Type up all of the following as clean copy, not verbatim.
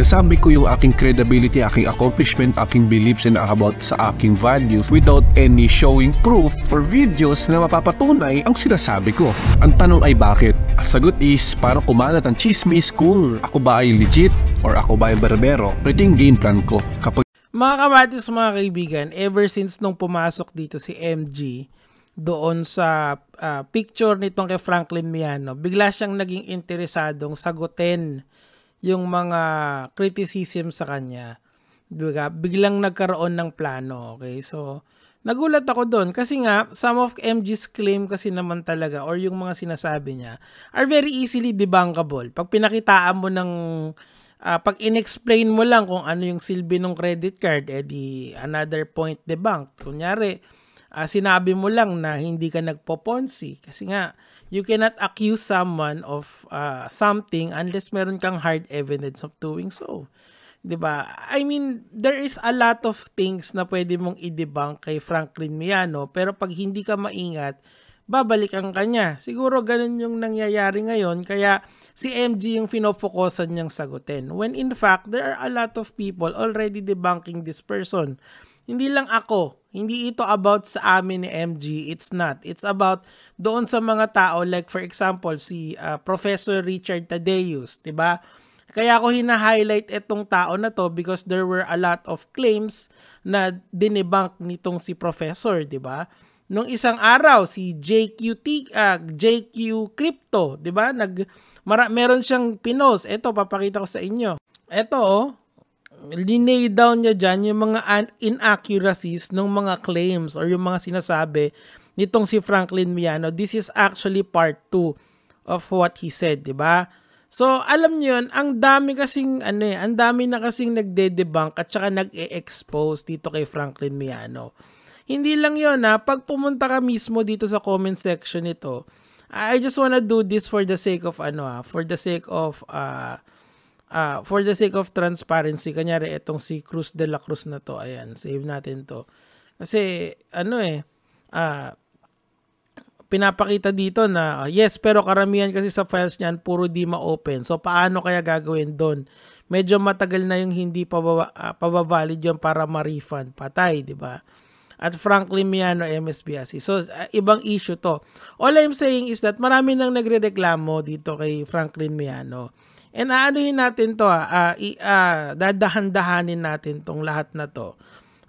sinasabi ko yung aking credibility, aking accomplishment, aking beliefs and about sa aking values without any showing proof or videos na mapapatunay ang sinasabi ko. Ang tanong ay bakit? Ang sagot is para kumalat ang chismis kung ako ba ay legit or ako ba ay barbero. Ito yung game plan ko. Kapag mga kamatis, mga kaibigan, ever since nung pumasok dito si MG doon sa picture nitong kay Franklin Miano, bigla siyang naging interesadong sagutin yung mga criticism sa kanya. Biglang nagkaroon ng plano. Okay, so nagulat ako doon kasi nga some of MG's claim kasi naman talaga or yung mga sinasabi niya are very easily debunkable. Pag pinakitaan mo ng pag in-explain mo lang kung ano yung silbi ng credit card, edi another point debunked. Kunyari, sinabi mo lang na hindi ka nagpo-ponzi kasi nga you cannot accuse someone of something unless meron kang hard evidence of doing so. 'Di ba? I mean, there is a lot of things na pwede mong i-debunk kay Franklin Miano, pero pag hindi ka maingat, babalikan ka niya. Siguro ganun yung nangyayari ngayon, kaya si MG yung finofokusan niyang sagutin. When in fact, there are a lot of people already debunking this person. Hindi lang ako. Hindi ito about sa amin ni MG. It's not. It's about doon sa mga tao, like for example, si Professor Richard Tadeus, 'di ba? Kaya ako hina-highlight itong tao na to because there were a lot of claims na dinebunk nitong si Professor, 'di ba? Nung isang araw si JQ Crypto, 'di ba? Meron siyang pinost. Ito papakita ko sa inyo. Ito linay down niya dyan yung mga inaccuracies ng mga claims or yung mga sinasabi nitong si Franklin Miano. This is actually part 2 of what he said, 'di ba? So, alam niyo yun, ang dami na kasing nagde-debunk at saka nag-e-expose dito kay Franklin Miano. Hindi lang yun pag pumunta ka mismo dito sa comment section nito, I just wanna do this for the sake of for the sake of transparency. Kanyari itong si Cruz de la Cruz na to, ayan, save natin to. Kasi pinapakita dito na yes, pero karamihan kasi sa files niyan puro di ma-open. So paano kaya gagawin doon? Medyo matagal na yung hindi pabavalid yun para ma-refund. Patay, di ba? At Franklin Miano MSBAC. So ibang issue to. All I'm saying is that marami nang nagrereklamo dito kay Franklin Miano. And aanuhin natin to, dadahan-dahanin natin tong lahat na to.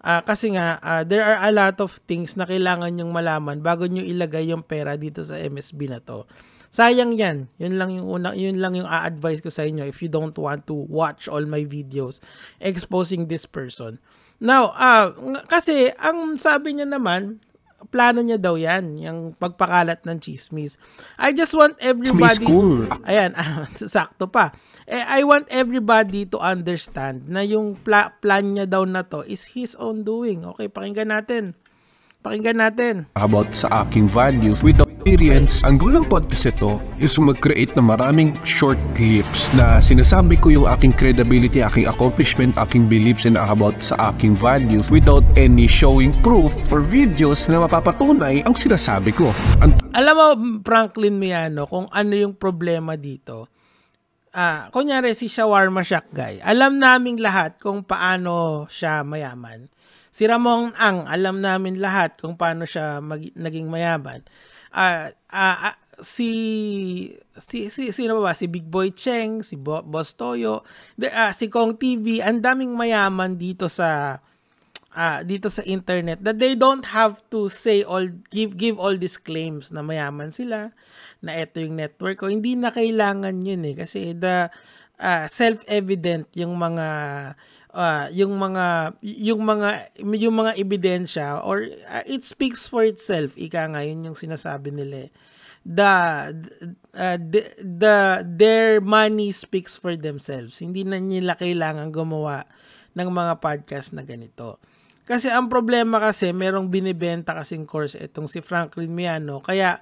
Kasi nga, there are a lot of things na kailangan nyong malaman bago nyo ilagay yung pera dito sa MSB na to. Sayang yan. Yun lang yung a-advise ko sa inyo if you don't want to watch all my videos exposing this person. Now, kasi ang sabi niya naman, plano niya daw yan, yung pagpakalat ng chismis. I just want everybody, ayan, sakto pa. I want everybody to understand na yung plan niya daw na to is his own doing. Okay, pakinggan natin. About sa aking values with experience, ang goal ng podcast ito is mag-create na maraming short clips na sinasabi ko yung aking credibility, aking accomplishment, aking beliefs and about sa aking values without any showing proof or videos na mapapatunay ang sinasabi ko. Alam mo, Franklin Miano, kung ano yung problema dito. Kunyari si Shawarma Shack Guy, alam naming lahat kung paano siya mayaman. Si Ramon Ang, alam namin lahat kung paano siya naging mayaman. Sino ba? Si Big Boy Cheng, si Boss Toyo, si Kong TV, ang daming mayaman dito sa internet that they don't have to say give all these claims na mayaman sila, na ito yung network ko. Hindi na kailangan yun kasi self-evident yung mga ebidensya or it speaks for itself. Ika nga yun yung sinasabi nila. Their money speaks for themselves. Hindi na nila kailangan gumawa ng mga podcast na ganito. Kasi ang problema kasi merong binibenta kasing course itong si Franklin Miano, kaya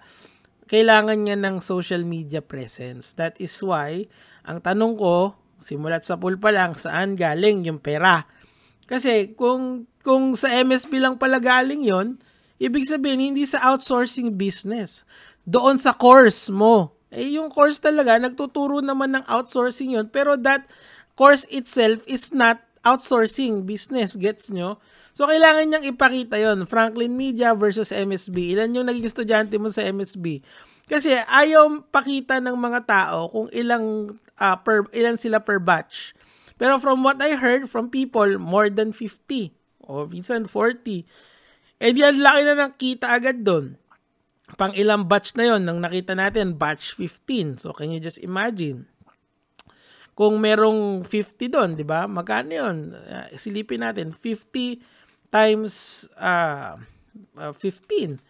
kailangan niya ng social media presence. That is why ang tanong ko, simulat sa pool pa lang, saan galing yung pera? Kasi kung sa MSB lang pala galing yon, ibig sabihin hindi sa outsourcing business. Doon sa course mo. Yung course talaga, nagtuturo naman ng outsourcing yon, pero that course itself is not outsourcing business, gets nyo? So, kailangan niyang ipakita yon, Franklin Media versus MSB. Ilan yung naging estudyante mo sa MSB? Kasi ayaw pakita ng mga tao kung ilan sila per batch. Pero from what I heard from people, more than 50 o minsan 40. Eh di ang laki na ng kita agad doon. Pang ilang batch na yon nang nakita natin, batch 15. So can you just imagine? Kung merong 50 doon, di ba? Magkano yun? Silipin natin, 50 times 15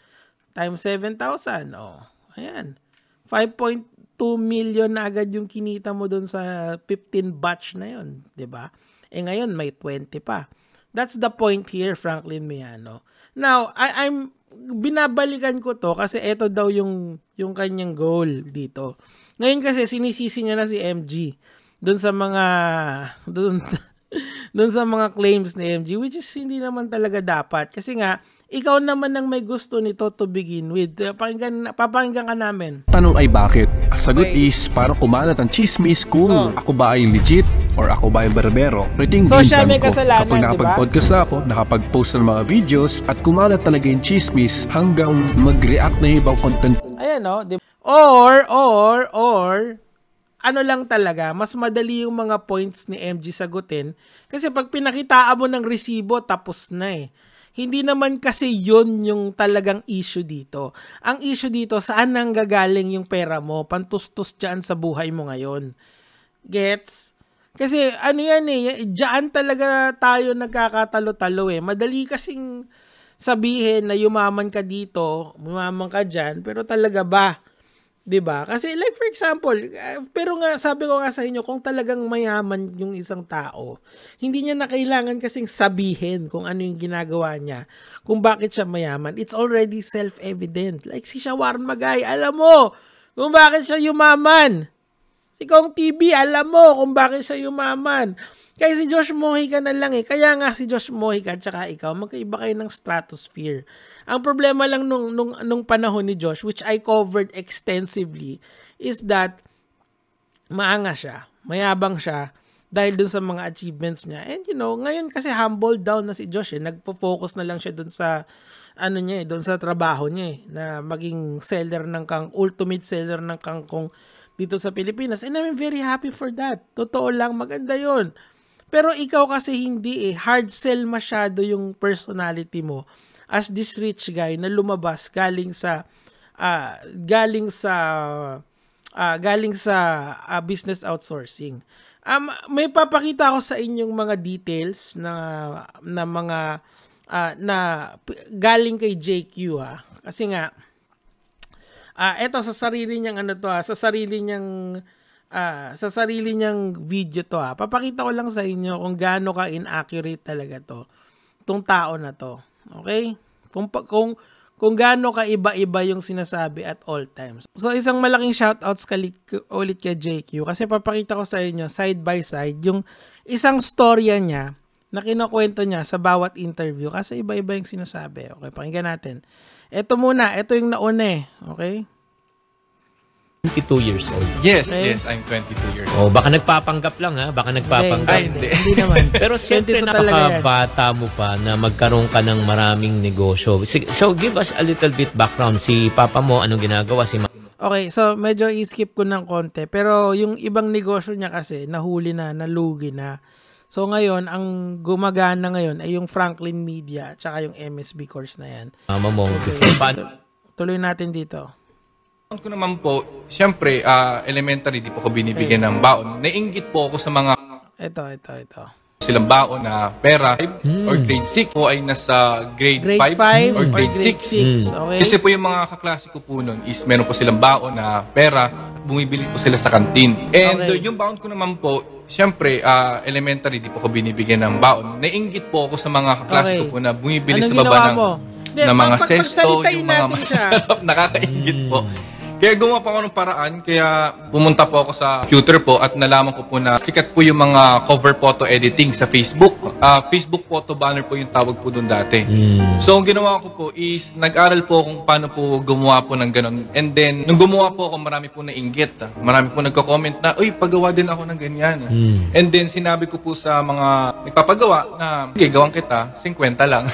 times 7,000. Oh, ayan. 5.2 million na agad yung kinita mo doon sa 15 batch na yon, di ba? Eh ngayon may 20 pa. That's the point here, Franklin Miano. Now, I'm binabalikan ko to kasi ito daw yung kanyang goal dito. Ngayon kasi sinisisi niya na si MG doon sa mga claims ni MG, which is hindi naman talaga dapat kasi nga ikaw naman ang may gusto nito to begin with. Papakinggan ka namin. Tanong ay bakit? Ang sagot is para kumalat ang chismis kung ako ba ay legit or ako ba ay barbero. Ito yung siya may ko. kasalanan, Kapag nakapag-podcast na ako, nakapag-post ng mga videos at kumalat talaga yung chismis hanggang mag-react na yung ibang content. Ayan o. Or ano lang talaga, mas madali yung mga points ni MG sagutin kasi pag pinakitaan mo ng resibo, tapos na eh. Hindi naman kasi yun yung talagang issue dito. Ang issue dito, saan nang gagaling yung pera mo? Pantustos dyan sa buhay mo ngayon. Gets? Kasi ano yan eh, dyan talaga tayo nagkakatalo-talo eh. Madali kasing sabihin na yumaman ka dito, yumaman ka dyan, pero talaga ba? 'Di ba? Kasi like for example, pero nga sabi ko nga sa inyo, kung talagang mayaman yung isang tao, hindi niya na kailangan kasing sabihin kung ano yung ginagawa niya, kung bakit siya mayaman. It's already self-evident. Like si Shawarma Guy, alam mo kung bakit siya yumaman. Si Kong TV, alam mo kung bakit siya yumaman. Kaya si Josh Mojica na lang eh. Kaya nga si Josh Mojica at saka ikaw, magkaiba kayo ng stratosphere. Ang problema lang nung panahon ni Josh, which I covered extensively, is that maanga siya, mayabang siya dahil dun sa mga achievements niya. And you know, ngayon kasi humble down na si Josh eh. Nagpo-focus na lang siya dun sa dun sa trabaho niya eh, na maging seller ng ultimate seller ng kangkong dito sa Pilipinas. And I'm very happy for that. Totoo lang, maganda yun. Pero ikaw kasi hindi eh. Hard sell masyado yung personality mo as this rich guy na lumabas galing sa business outsourcing. May papakita ako sa inyong mga details na mga na galing kay JQ ha. Kasi nga eto sa sarili niyang sa sarili niyang video to ha. Papakita ko lang sa inyo kung gaano ka inaccurate talaga tong tao na to. Okay? Kung gaano ka iba-iba yung sinasabi at all times. So isang malaking shoutouts ulit kay JQ kasi papakita ko sa inyo side by side yung isang storya niya na kinukwento niya sa bawat interview kasi iba-iba yung sinasabi. Okay, pakinggan natin. Ito yung nauna eh. Okay? 22 years old. Yes, Okay. yes, I'm 22 years Oh, old. baka nagpapanggap lang ha, baka nagpapanggap. Ay, hindi. Hindi naman. Pero siyempre 22 talaga yan. nakakabata mo pa na magkaroon ka ng maraming negosyo. So give us a little bit background. Si papa mo, anong ginagawa? Si Okay, so medyo i-skip ko ng konti. Pero yung ibang negosyo niya kasi, nahuli na, nalugi na. So ngayon, ang gumagana ngayon ay yung Franklin Media at saka yung MSB course na yan. mama mo. Tuloy natin dito. Ang ko naman po, siyempre, elementary, di po ko binibigyan ng baon. Nainggit po ako sa mga Ito. silang baon na pera or grade 6 po ay nasa grade 5 or grade 6. Okay? Kasi po yung mga kaklase ko po nun is meron po silang baon na pera at bumibili po sila sa kantin. And Okay. yung baon ko naman po, siyempre, elementary, di po ko binibigyan ng baon. Nainggit po ako sa mga kaklase Okay. ko po na bumibili Anong sa baba ginawa ng, mo? Hindi, ng mga sesto, pagsalitain yung mga natin siya. masasarap, nakakaingit po. Kaya gumawa pa ako ng paraan, kaya pumunta po ako sa computer po at nalaman ko po na sikat po yung mga cover photo editing sa Facebook. Facebook photo banner po yung tawag po doon dati. So, ang ginawa ko po is, nag-aral po kung paano po gumawa po ng ganun. And then, nung gumawa po ako, marami po nainggit. Marami po nagko-comment na, uy, pagawa din ako ng ganyan. And then, sinabi ko po sa mga nagpapagawa na, sige, gawang kita, 50 lang.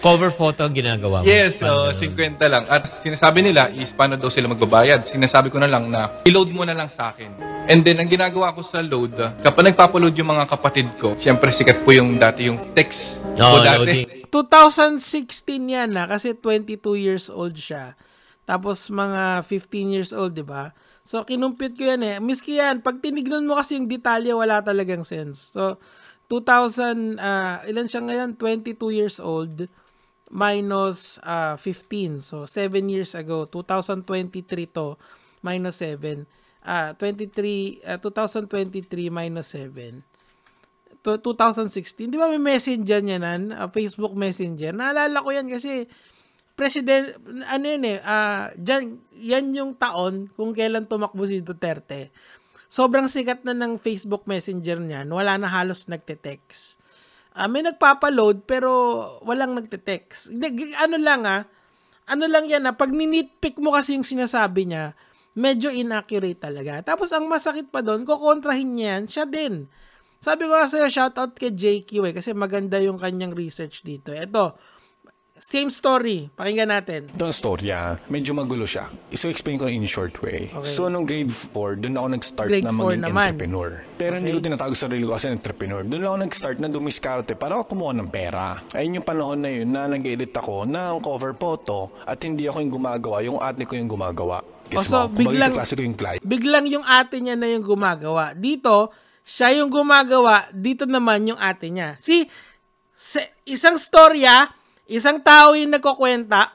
Cover photo ang ginagawa mo? Yes, 50 lang. At sinasabi nila is, paano daw sila magbabayad? Sinasabi ko na lang na, i-load mo na lang sa akin. And then, ang ginagawa ko sa load, kapag nagpapaload yung mga kapatid ko, syempre sikat po yung dati yung text ko dati. Loading. 2016 yan kasi 22 years old siya. Tapos mga 15 years old, di ba? So, kinumpit ko yan Miski yan, pag tinignan mo kasi yung detalye, wala talagang sense. So, 2000, ilan siya ngayon? 22 years old minus 15. So, 7 years ago, 2023 to, minus 7. 2023 minus 7. 2016. Di ba may messenger niya nan? Facebook Messenger. Naalala ko yan kasi president, yan yung taon kung kailan tumakbo si Duterte. Sobrang sikat na ng Facebook Messenger niyan. Wala na halos nagte-text. May nagpapaload pero walang nagte-text. Ano lang yan pag ninitpick mo kasi yung sinasabi niya, medyo inaccurate talaga. Tapos ang masakit pa doon, kukontrahin niya yan, siya din. Sabi ko kasi shoutout kay JQ kasi maganda yung kanyang research dito. Ito, same story. Pakinggan natin. Itong storya, medyo magulo siya. So-explain ko in short way. Okay. So, nung grade 4, doon ako nag-start Grade na 4 maging naman. entrepreneur. Pero hindi ko tinatawag sa sarili ko kasi entrepreneur. Doon ako nag-start na dumiskarte para ako kumuha ng pera. Ayun yung panahon na yun na nag-edit ako ng cover photo at hindi ako yung gumagawa, yung ate ko yung gumagawa. So, biglang yung ate niya na yung gumagawa. Dito, siya yung gumagawa. Dito naman yung ate niya. Isang storya, isang tao yung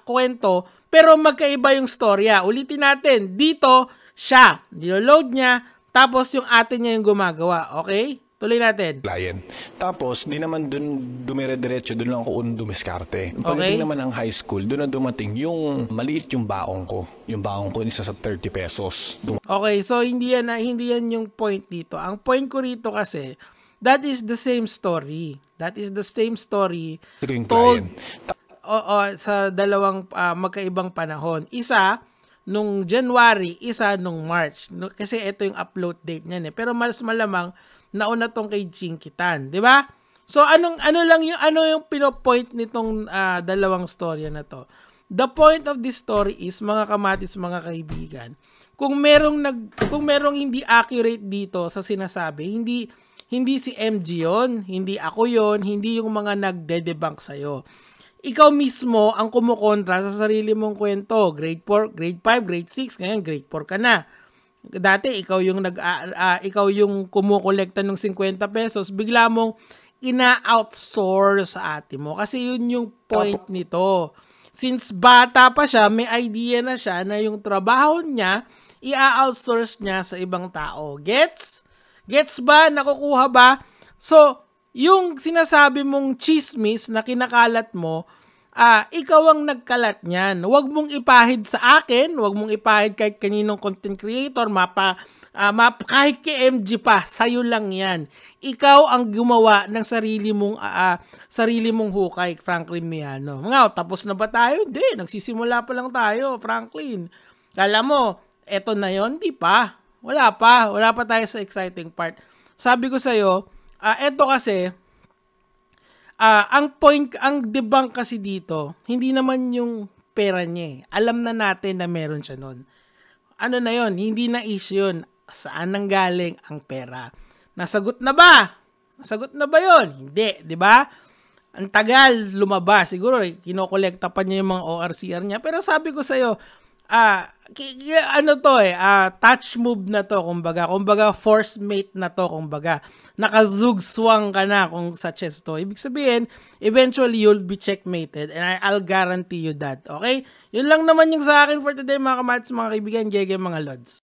kwento, pero magkaiba yung storya. Ulitin natin. Dito, siya. Niloload niya, tapos yung ate niya yung gumagawa. Okay? Tuloy natin. Client. Tapos, di naman dun dumire-diretso, dun lang ako unang dumiskarte. Okay. Pagdating naman ng high school, dun na dumating yung maliit yung baong ko. Yung baong ko, isa sa 30 pesos. Okay, so hindi yan yung point dito. Ang point ko rito kasi, that is the same story. That is the same story Yung told client. sa dalawang magkaibang panahon. Isa, nung January, isa nung March. Kasi ito yung upload date niyan Pero mas malamang, nauna tong kay Jinkitan, di ba? So ano yung pinopoint nitong dalawang storya na to? The point of this story is, mga kamatis, mga kaibigan, kung merong hindi accurate dito sa sinasabi, hindi si MG yon, hindi ako yon, hindi yung mga nagde-debunk sa'yo. Ikaw mismo ang kumukontra sa sarili mong kwento. Grade 4, grade 5, grade 6, ngayon grade 4 ka na. Dati ikaw yung kumukolekta ng 50 pesos, bigla mong ina-outsource sa ate mo. Kasi yun yung point nito. Since bata pa siya, may idea na siya na yung trabaho niya, i-outsource niya sa ibang tao. Gets? Gets ba? Nakukuha ba? So, yung sinasabi mong chismis na kinakalat mo, ikaw ang nagkalat niyan. Huwag mong ipahid sa akin, huwag mong ipahid kahit kaninong content creator, kahit kay MG pa, sa'yo lang yan. Ikaw ang gumawa ng sarili mong hukay, Franklin Miano. Nga, tapos na ba tayo? Hindi, nagsisimula pa lang tayo, Franklin. Kala mo, eto na yon? Di pa. Wala pa tayo sa exciting part. Sabi ko sa'yo, eto kasi, ang debunk kasi dito, hindi naman yung pera niya. Alam na natin na meron siya nun. Ano na yon? Hindi na issue yun. Saan nanggaling ang pera? Nasagot na ba? Nasagot na ba yon? Hindi, di ba? Ang tagal lumabas. Siguro, kinokolekta pa niya yung mga ORCR niya. Pero sabi ko sa'yo, touch move na to, kumbaga force mate na to, kumbaga nakazugswang ka na kung sa chess to. Ibig sabihin, eventually you'll be checkmated and I'll guarantee you that. Okay? Yun lang naman yung sa akin for today, mga kamats, mga kaibigan, mga lods.